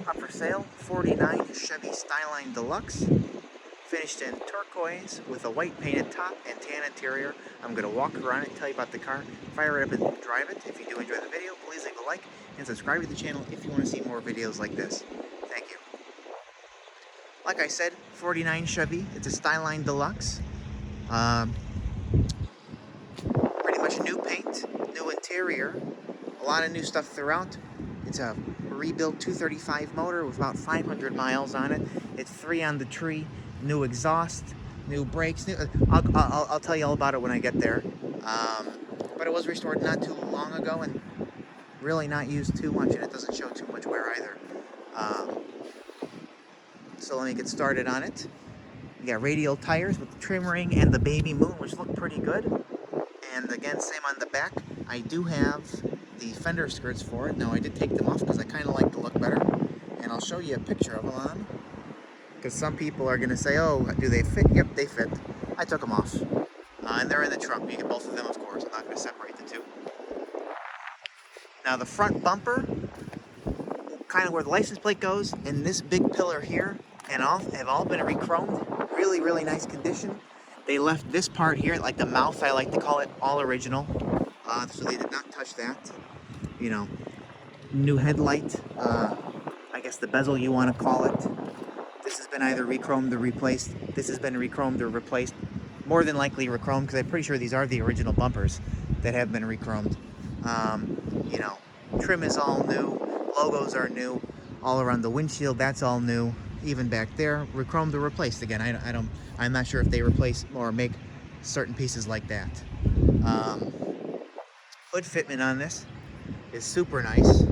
Up for sale, 49 Chevy Styleline Deluxe. Finished in turquoise with a white painted top and tan interior. I'm going to walk around and tell you about the car, fire it up and drive it. If you do enjoy the video, please leave a like and subscribe to the channel if you want to see more videos like this. Thank you. Like I said, 49 Chevy. It's a Styleline Deluxe. Pretty much new paint, new interior, a lot of new stuff throughout. It's a rebuilt 235 motor with about 500 miles on it. It's 3 on the tree, new exhaust, new brakes. I'll tell you all about it when I get there. But it was restored not too long ago and really not used too much, and it doesn't show too much wear either. So let me get started on it. You got radial tires with the trim ring and the baby moon, which look pretty good. And again, same on the back. I do have the Fender Skirts for it. Now, I did take them off because I kind of like the look better. And I'll show you a picture of them on. Because some people are going to say, oh, do they fit? Yep, they fit. I took them off. And they're in the trunk. You get both of them, of course. I'm not going to separate the two. Now, the front bumper, kind of where the license plate goes, and this big pillar here, and all have all been re-chromed. Really, really nice condition. They left this part here, like the mouth, I like to call it, all original. So they did not touch that. You know, new headlight. I guess the bezel you want to call it. This has been either re-chromed or replaced. This has been re-chromed or replaced. More than likely re-chromed, because I'm pretty sure these are the original bumpers that have been re-chromed. You know, trim is all new. Logos are new. All around the windshield, that's all new. Even back there, re-chromed or replaced. Again, I'm not sure if they replace or make certain pieces like that. Hood fitment on this is super nice,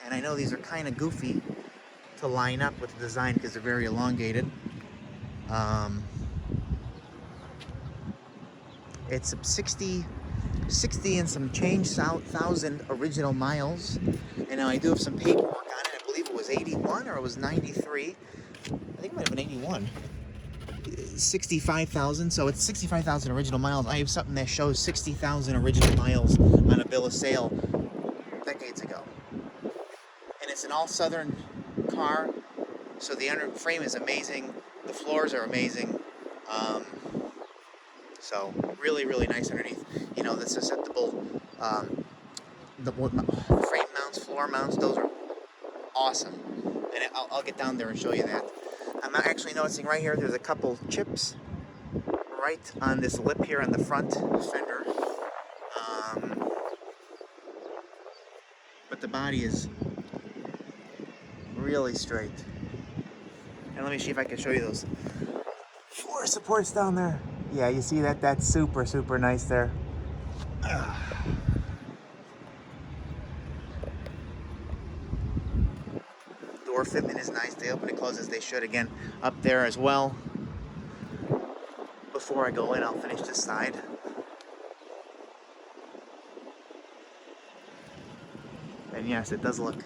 and I know these are kind of goofy to line up with the design because they're very elongated. It's 60 and some change thousand original miles, and now I do have some paperwork on it. I believe it was 81 or it was 93. I think it might have been 81. 65,000, so it's 65,000 original miles. I have something that shows 60,000 original miles on a bill of sale decades ago. And it's an all-southern car, so the under frame is amazing. The floors are amazing. So really, really nice underneath. You know, the susceptible, the frame mounts, floor mounts, those are awesome. And I'll get down there and show you that. I'm actually noticing right here, there's a couple chips right on this lip here on the front fender. But the body is really straight. And let me see if I can show you those floor supports down there. Yeah, you see that? That's super, super nice there. Door fitment is nice. They open and close as they should. Again, up there as well. Before I go in, I'll finish this side. And yes, it does look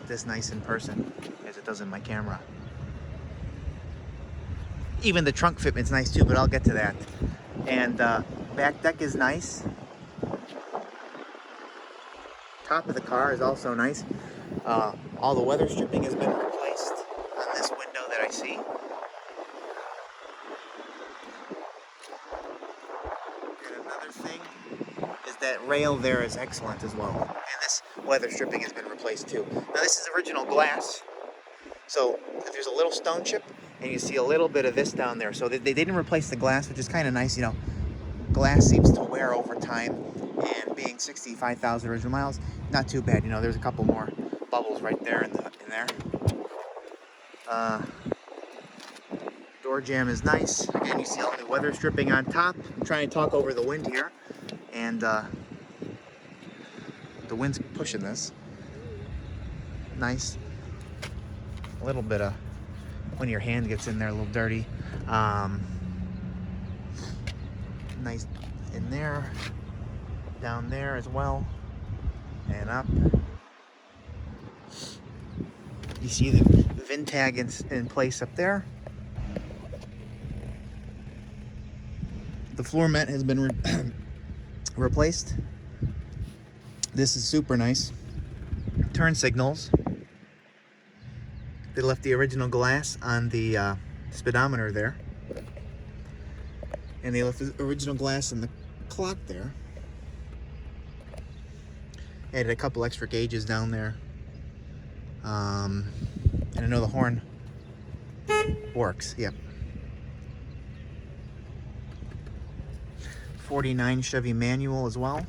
this nice in person as it does in my camera. Even the trunk fitment's nice too, but I'll get to that. And back deck is nice. Top of the car is also nice. All the weather stripping has been replaced on this window that I see. And another thing is that rail there is excellent as well. And this weather stripping has been replaced too. Now this is original glass. So there's a little stone chip, and you see a little bit of this down there. So they didn't replace the glass, which is kind of nice. You know, glass seems to wear over time, and being 65,000 original miles, not too bad. You know, there's a couple more bubbles right there in there. Door jamb is nice. Again, you see all the weather stripping on top. I'm trying to talk over the wind here, and the wind's pushing this. Nice. A little bit of when your hand gets in there, a little dirty. Nice in there, down there as well, and up. You see the VIN tag in place up there. The floor mat has been replaced. This is super nice. Turn signals. They left the original glass on the speedometer there. And they left the original glass in the clock there. Added a couple extra gauges down there. And I know the horn works, yep. 49 Chevy manual as well.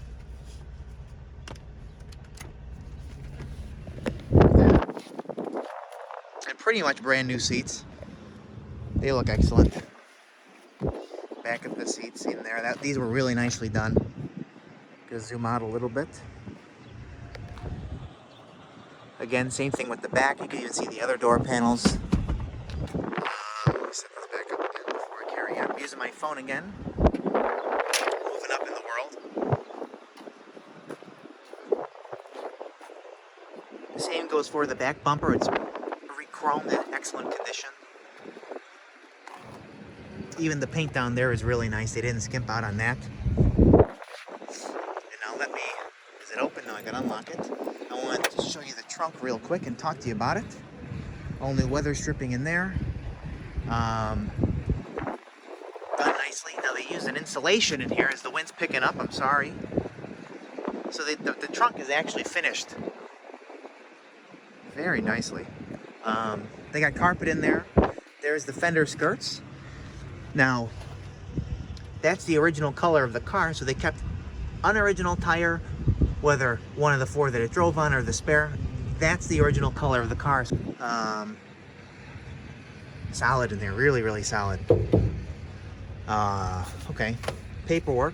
And pretty much brand new seats. They look excellent. Back of the seats in there. These were really nicely done. Gonna zoom out a little bit. Again, same thing with the back. You can even see the other door panels. Set this back up again before I carry on. I'm using my phone again. Moving up in the world. The same goes for the back bumper. It's re-chromed in excellent condition. Even the paint down there is really nice. They didn't skimp out on that. And now let me, is it open? No, I gotta unlock it. I wanted to show you the trunk real quick and talk to you about it. Only weather stripping in there. Done nicely. Now they use an insulation in here as the wind's picking up. I'm sorry. So the trunk is actually finished very nicely. They got carpet in there. There's the Fender Skirts. Now, that's the original color of the car, so they kept unoriginal tire, whether one of the four that it drove on or the spare. That's the original color of the car. Solid in there, really, really solid. Okay, paperwork.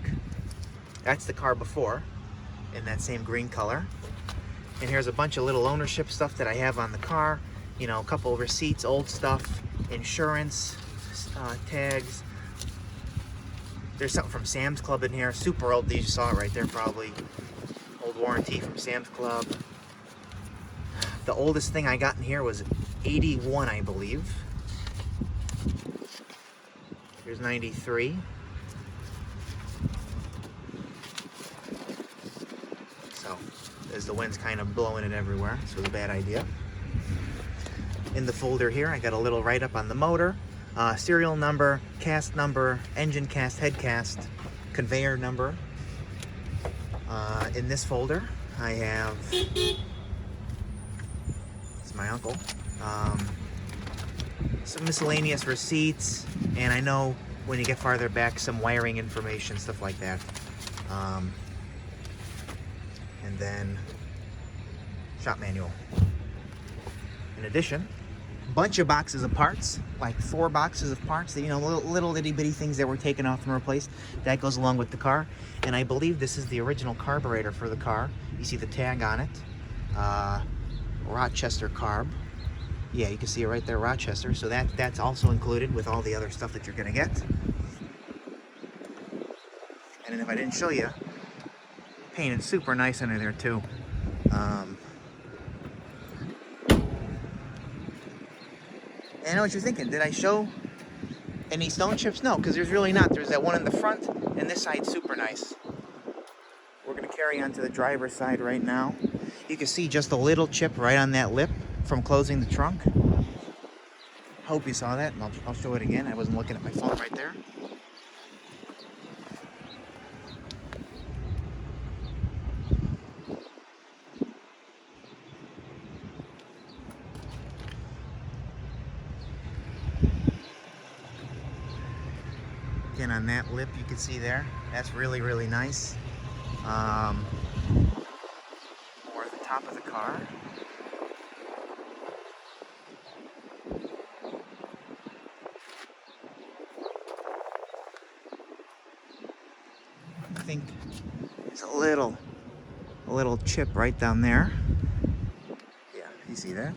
That's the car before, in that same green color. And here's a bunch of little ownership stuff that I have on the car. You know, a couple of receipts, old stuff, insurance, tags. There's something from Sam's Club in here. Super old. You saw it right there probably. Old warranty from Sam's Club. The oldest thing I got in here was 81, I believe. Here's 93. So, as the wind's kind of blowing it everywhere, this was a bad idea. In the folder here, I got a little write-up on the motor. Serial number, cast number, engine cast, head cast, conveyor number. In this folder, I have, it's my uncle, some miscellaneous receipts, and I know when you get farther back, some wiring information, stuff like that. And then, shop manual. In addition, bunch of boxes of parts, like 4 boxes of parts that, you know, little itty bitty things that were taken off and replaced. That goes along with the car. And I believe this is the original carburetor for the car. You see the tag on it. Rochester carb. Yeah, you can see it right there, Rochester. So that's also included with all the other stuff that you're gonna get. And then if I didn't show you, painted super nice under there too. I know what you're thinking. Did I show any stone chips? No, because there's really not. There's that one in the front, and this side's super nice. We're going to carry on to the driver's side right now. You can see just a little chip right on that lip from closing the trunk. Hope you saw that, and I'll show it again. I wasn't looking at my phone right there. Again, on that lip you can see there, that's really, really nice. More at the top of the car. I think there's a little chip right down there. Yeah, you see that?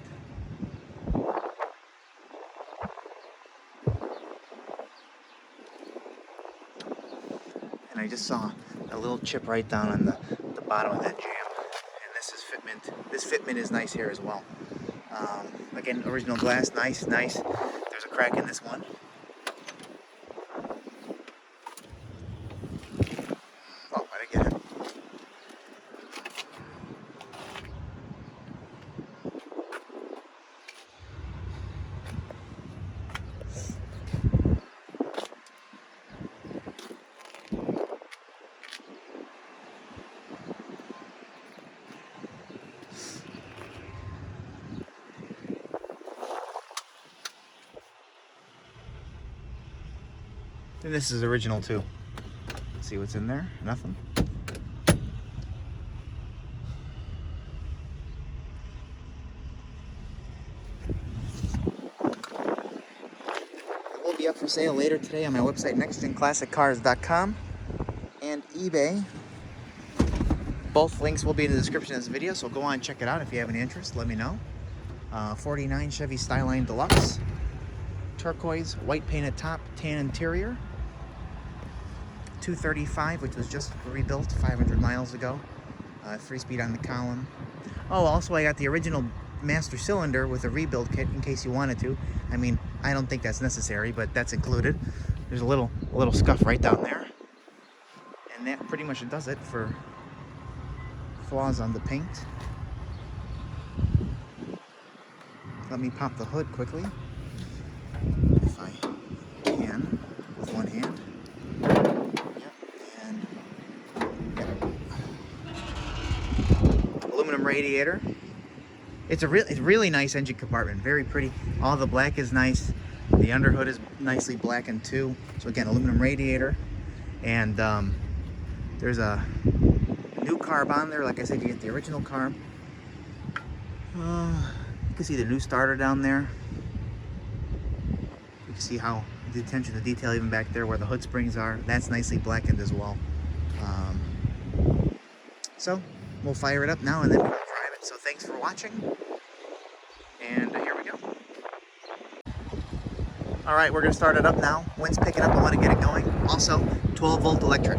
And I just saw a little chip right down on the bottom of that jam. And this is Fitment. This Fitment is nice here as well. Again, original glass, nice. There's a crack in this one. Oh, I didn't get it. And this is original too. Let's see what's in there. Nothing. It will be up for sale later today on my website, nextgenclassiccars.com and eBay. Both links will be in the description of this video, so go on and check it out if you have any interest. Let me know. 49 Chevy Styleline Deluxe. Turquoise, white painted top, tan interior. 235, which was just rebuilt 500 miles ago. 3-speed on the column. Oh, also I got the original master cylinder with a rebuild kit in case you wanted to. I mean, I don't think that's necessary, but that's included. There's a little scuff right down there. And that pretty much does it for flaws on the paint. Let me pop the hood quickly, if I can, with one hand. Yep, and aluminum radiator. It's a really nice engine compartment, very pretty. All the black is nice. The underhood is nicely blackened too. So again, aluminum radiator, and there's a new carb on there. Like I said, you get the original carb. You can see the new starter down there. You can see how the attention to detail even back there where the hood springs are. That's nicely blackened as well. So we'll fire it up now and then we'll drive it. So thanks for watching. And here we go. All right, we're gonna start it up now. Wind's picking up, I wanna get it going. Also, 12-volt electric.